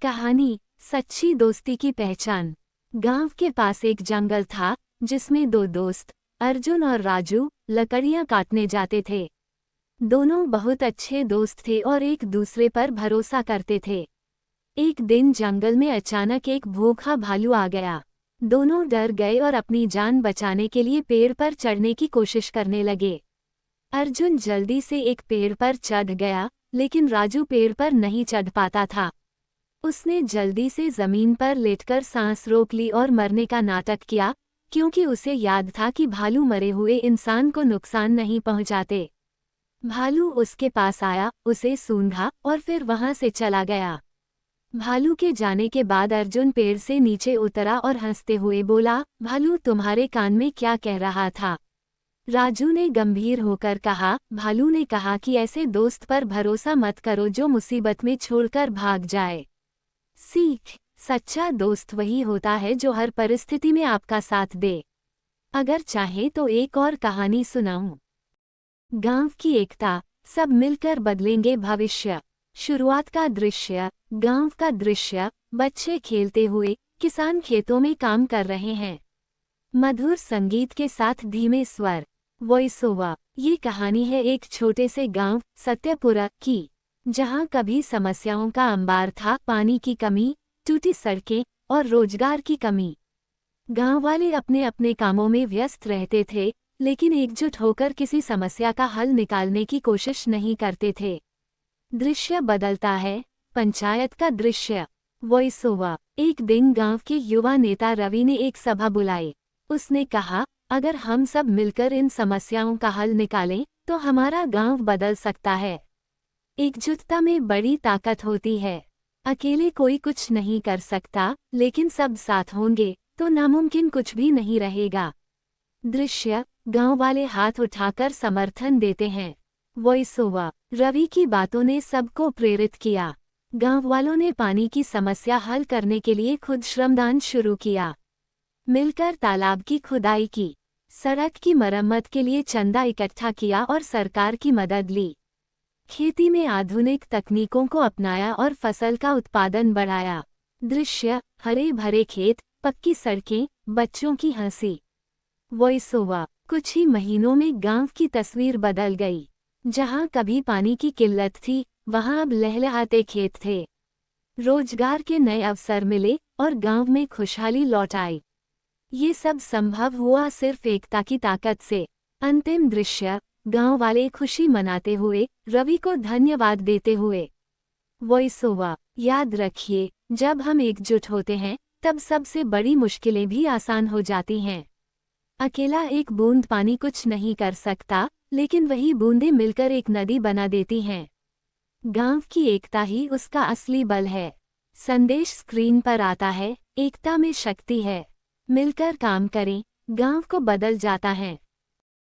कहानी सच्ची दोस्ती की पहचान। गांव के पास एक जंगल था जिसमें दो दोस्त अर्जुन और राजू लकड़ियां काटने जाते थे। दोनों बहुत अच्छे दोस्त थे और एक दूसरे पर भरोसा करते थे। एक दिन जंगल में अचानक एक भूखा भालू आ गया। दोनों डर गए और अपनी जान बचाने के लिए पेड़ पर चढ़ने की कोशिश करने लगे। अर्जुन जल्दी से एक पेड़ पर चढ़ गया, लेकिन राजू पेड़ पर नहीं चढ़ पाता था। उसने जल्दी से जमीन पर लेटकर सांस रोक ली और मरने का नाटक किया, क्योंकि उसे याद था कि भालू मरे हुए इंसान को नुकसान नहीं पहुंचाते। भालू उसके पास आया, उसे सूंघा और फिर वहां से चला गया। भालू के जाने के बाद अर्जुन पेड़ से नीचे उतरा और हंसते हुए बोला, भालू तुम्हारे कान में क्या कह रहा था? राजू ने गंभीर होकर कहा, भालू ने कहा कि ऐसे दोस्त पर भरोसा मत करो जो मुसीबत में छोड़कर भाग जाए। सीख, सच्चा दोस्त वही होता है जो हर परिस्थिति में आपका साथ दे। अगर चाहे तो एक और कहानी सुनाऊं। गांव की एकता, सब मिलकर बदलेंगे भविष्य। शुरुआत का दृश्य, गांव का दृश्य, बच्चे खेलते हुए, किसान खेतों में काम कर रहे हैं। मधुर संगीत के साथ धीमे स्वर। Voice over. ये कहानी है एक छोटे से गांव सत्यपुरा की, जहां कभी समस्याओं का अंबार था, पानी की कमी, टूटी सड़कें और रोजगार की कमी। गांव वाले अपने अपने कामों में व्यस्त रहते थे, लेकिन एकजुट होकर किसी समस्या का हल निकालने की कोशिश नहीं करते थे। दृश्य बदलता है, पंचायत का दृश्य। Voice over. एक दिन गांव के युवा नेता रवि ने एक सभा बुलाई। उसने कहा, अगर हम सब मिलकर इन समस्याओं का हल निकालें तो हमारा गांव बदल सकता है। एकजुटता में बड़ी ताकत होती है। अकेले कोई कुछ नहीं कर सकता, लेकिन सब साथ होंगे तो नामुमकिन कुछ भी नहीं रहेगा। दृश्य, गांव वाले हाथ उठाकर समर्थन देते हैं। Voice over. रवि की बातों ने सबको प्रेरित किया। गांव वालों ने पानी की समस्या हल करने के लिए खुद श्रमदान शुरू किया। मिलकर तालाब की खुदाई की, सड़क की मरम्मत के लिए चंदा इकट्ठा किया और सरकार की मदद ली। खेती में आधुनिक तकनीकों को अपनाया और फसल का उत्पादन बढ़ाया। दृश्य, हरे भरे खेत, पक्की सड़कें, बच्चों की हंसी। Voice over. कुछ ही महीनों में गांव की तस्वीर बदल गई। जहां कभी पानी की किल्लत थी, वहां अब लहलहाते खेत थे। रोजगार के नए अवसर मिले और गांव में खुशहाली लौट आई। ये सब संभव हुआ सिर्फ एकता की ताकत से। अंतिम दृश्य, गांव वाले खुशी मनाते हुए, रवि को धन्यवाद देते हुए। Voice over. याद रखिए, जब हम एकजुट होते हैं तब सबसे बड़ी मुश्किलें भी आसान हो जाती हैं। अकेला एक बूंद पानी कुछ नहीं कर सकता, लेकिन वही बूंदें मिलकर एक नदी बना देती हैं। गांव की एकता ही उसका असली बल है। संदेश स्क्रीन पर आता है, एकता में शक्ति है। मिलकर काम करें, गांव को बदल जाता है।